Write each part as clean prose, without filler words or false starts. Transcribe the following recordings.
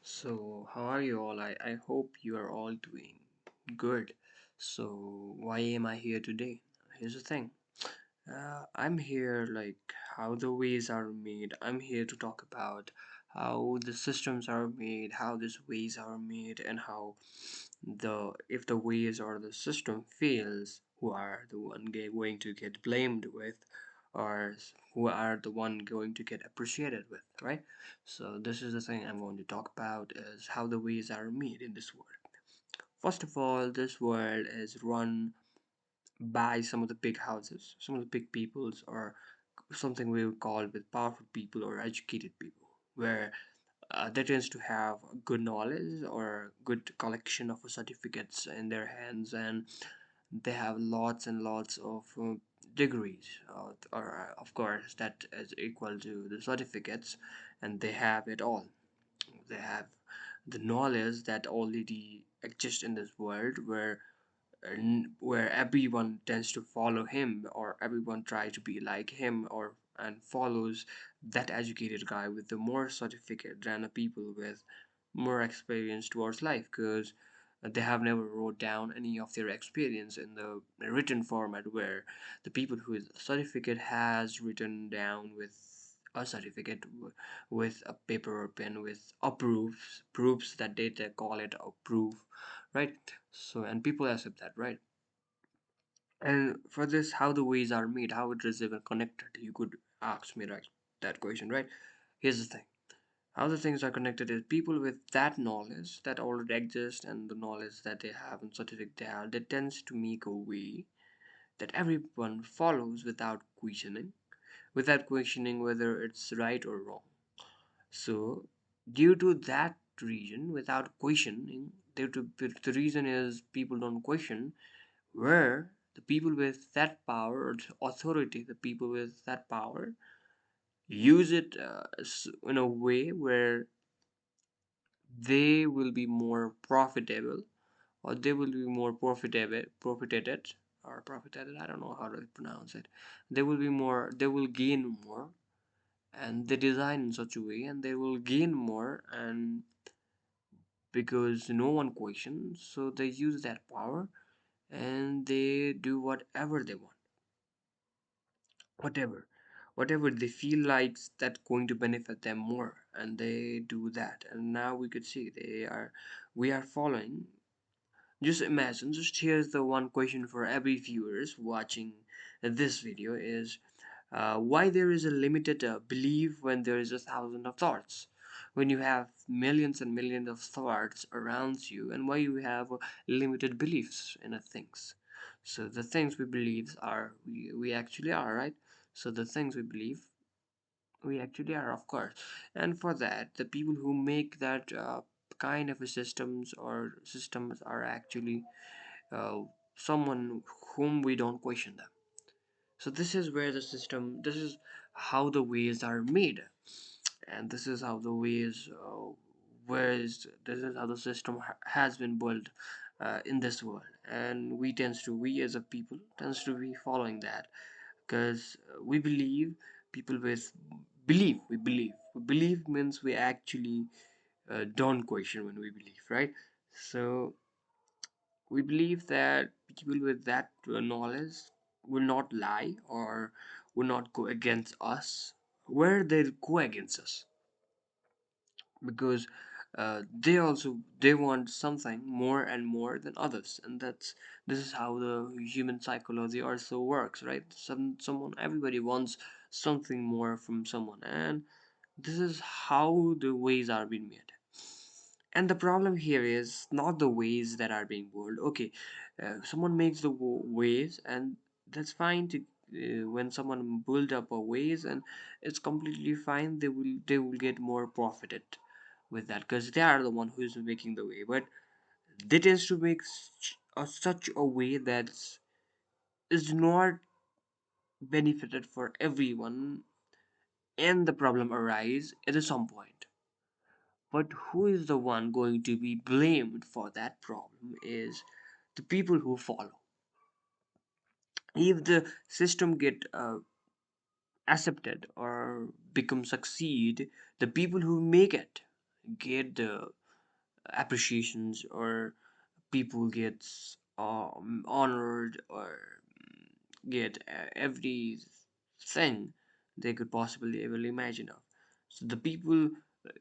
So, how are you all? I hope you are all doing good. So, why am I here today? Here's the thing. I'm here like how the ways are made. I'm here to talk about how the systems are made, how these ways are made, and how the if the ways or the system fails, who are the one going to get blamed with, or who are the one going to get appreciated with, right? So this is the thing I'm going to talk about is how the ways are made in this world. First of all, this world is run by some of the big houses, some of the big peoples, or something we would call with powerful people or educated people, where they tends to have good knowledge or good collection of certificates in their hands, and they have lots and lots of degrees, or of course that is equal to the certificates, and they have it all. They have the knowledge that already exists in this world, where everyone tends to follow him, or everyone try to be like him, or and follows that educated guy with the more certificate than the people with more experience towards life, because they have never wrote down any of their experience in the written format, where the people who is certificate has written down with a certificate, with a paper or pen with approves proofs that they call it a proof, right? So and people accept that, right? And for this, how the ways are made, how it is even connected, you could ask me, right, that question, right? Here's the thing. How the things are connected is people with that knowledge that already exists, and the knowledge that they have and certificate they have, that tends to make a way that everyone follows without questioning whether it's right or wrong. So due to that reason, without questioning, due to the reason is people don't question, where the people with that power or authority, the people with that power use it in a way where they will be more profitable, or they will be more profited or profited, I don't know how to pronounce it. They will gain more, and they design in such a way and they will gain more, and because no one questions, so they use that power and they do whatever they want, whatever whatever they feel like that's going to benefit them more, and they do that. And now we could see we are following. Just imagine, just here's the one question for every viewers watching this video is, why there is a limited belief when there is a thousand of thoughts, when you have millions and millions of thoughts around you, and why you have limited beliefs in things. So the things we believe are, we actually are, right? So the things we believe, we actually are, of course. And for that, the people who make that kind of a systems are actually uh, someone whom we don't question them. So this is where the system, this is how the ways are made, and this is how the ways this is how the system has been built in this world. And we as a people tends to be following that, because we believe, people with we believe means we actually don't question when we believe, right? So we believe that people with that knowledge will not lie or will not go against us, where they go against us, because they want something more and more than others. And this is how the human psychology also works, right? Someone, everybody wants something more from someone, and this is how the ways are being made. And the problem here is not the ways that are being built. Okay, someone makes the ways, and that's fine to when someone build up a ways, and it's completely fine. They will get more profited with that, because they are the one who is making the way. But they tends to make such a way that is not benefited for everyone, and the problem arise at some point. But who is the one going to be blamed for that problem is the people who follow. If the system get accepted or become succeed, the people who make it, get the appreciations, or people gets honored, or get everything they could possibly ever imagine of. So the people,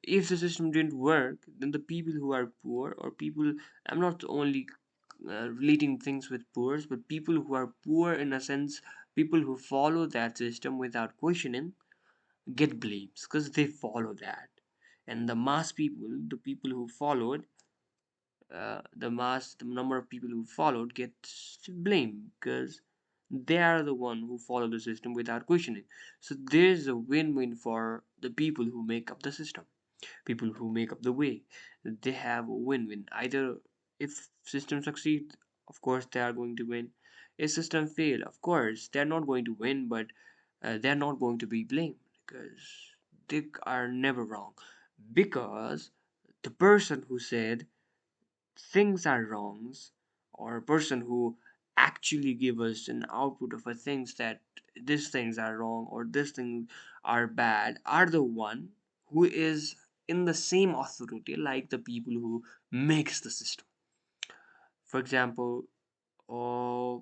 if the system didn't work, then the people who are poor, or people, I'm not only relating things with poor, but people who are poor in a sense, people who follow that system without questioning, get blames because they follow that. And the mass people, the people who followed, the number of people who followed gets blamed because they are the one who follow the system without questioning. So there's a win-win for the people who make up the system, people who make up the way. They have a win-win. Either if system succeed, of course they are going to win. If system fail, of course they're not going to win, but they're not going to be blamed because they are never wrong. Because the person who said things are wrongs, or a person who actually give us an output of a things that these things are wrong or these things are bad, are the one who is in the same authority like the people who makes the system. For example, a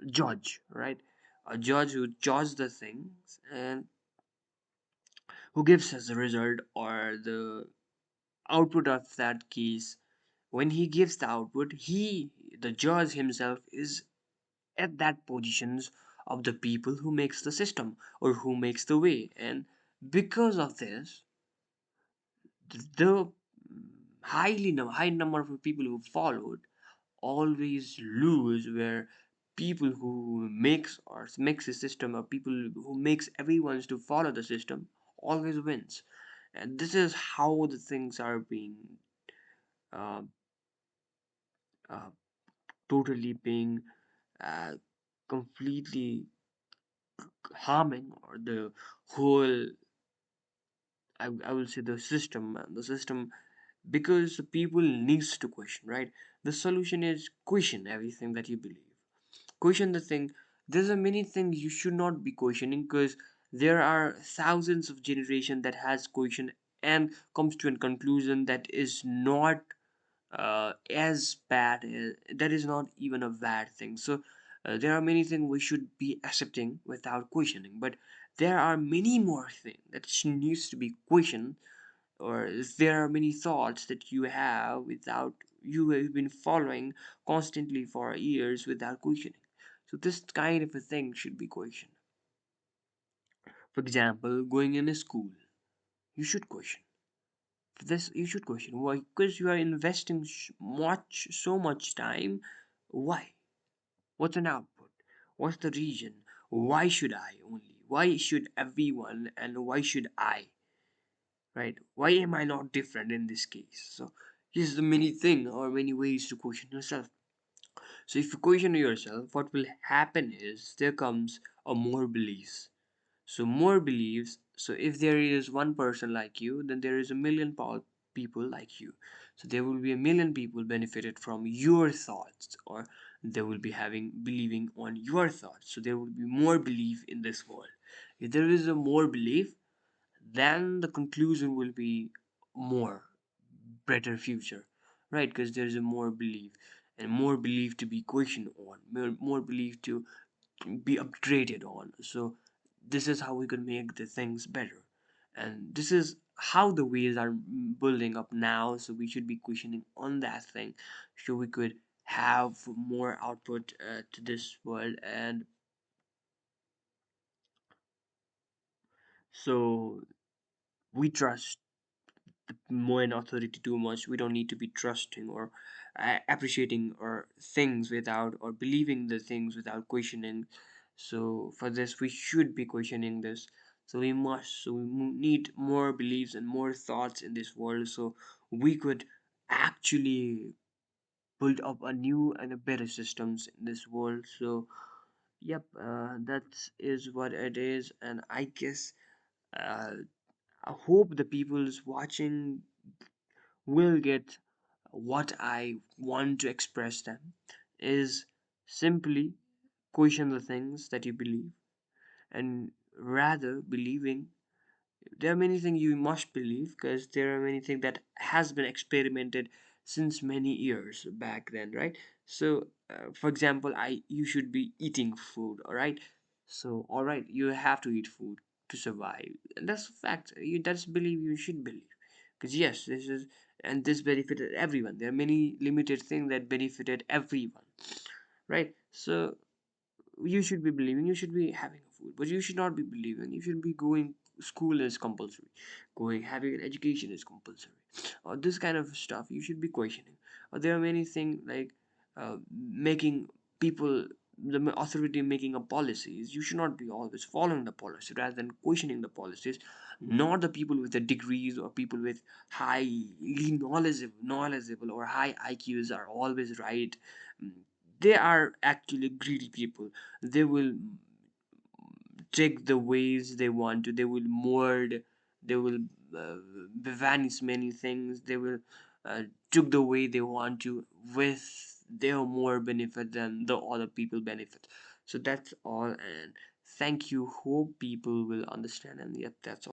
judge, right? A judge who judges the things and who gives us the result or the output of that case. When he gives the output, he, the judge himself, is at that positions of the people who makes the system or who makes the way. And because of this, the high number of people who followed always lose, where people who makes a system, or people who makes everyone to follow the system, always wins. And this is how the things are being uh, uh, totally being uh, completely harming, or the whole, I will say, the system, because the people needs to question, right? The solution is question everything that you believe, question the thing. There's a many things you should not be questioning, because there are thousands of generation that has question and comes to a conclusion that is not as bad, that is not even a bad thing. So there are many things we should be accepting without questioning, but there are many more things that needs to be questioned, or if there are many thoughts that you have without, you have been following constantly for years without questioning. So this kind of a thing should be questioned. For example, going in a school, you should question this. You should question why, because you are investing so much time. Why? What's an output? What's the reason? Why should I only? Why should everyone, and why should I? Right? Why am I not different in this case? So here's the many thing, or many ways to question yourself. So if you question yourself, what will happen is there comes a more beliefs. So more beliefs. So if there is one person like you, then there is a million people like you. So there will be a million people benefited from your thoughts, or they will be having believing on your thoughts. So there will be more belief in this world. If there is a more belief, then the conclusion will be more better future, right? Because there's a more belief, and more belief to be questioned on, more belief to be upgraded on. So this is how we can make the things better, and this is how the ways are building up now. So we should be questioning on that thing, so we could have more output to this world. And so we trust more in authority too much. We don't need to be trusting or appreciating or things without, or believing the things without questioning. So for this, we should be questioning this. So we must. So we need more beliefs and more thoughts in this world. So we could actually build up a new and a better systems in this world. So yep, that is what it is, and I guess. Uh, I hope the people's watching will get what I want to express them, is simply question the things that you believe, and rather believing There are many things you must believe, because there are many things that has been experimented since many years back then, right? So for example, I you should be eating food, all right? So all right, you have to eat food to survive, and that's a fact. That's believe you should believe, because yes, this is, and this benefited everyone. There are many limited things that benefited everyone, right? So you should be believing, you should be having a food, but you should not be believing you should be going, school is compulsory, going having an education is compulsory, or this kind of stuff you should be questioning. Or there are many things like making people, the authority making a policies, you should not be always following the policy rather than questioning the policies. Not the people with the degrees or people with highly knowledgeable or high IQs are always right. Mm, they are actually greedy people. They will take the ways they want to, they will mold, they will uh, vanish many things, they will took the way they want to, with their more benefit than the other people benefit. So that's all, and thank you, hope people will understand, and yep, that's all.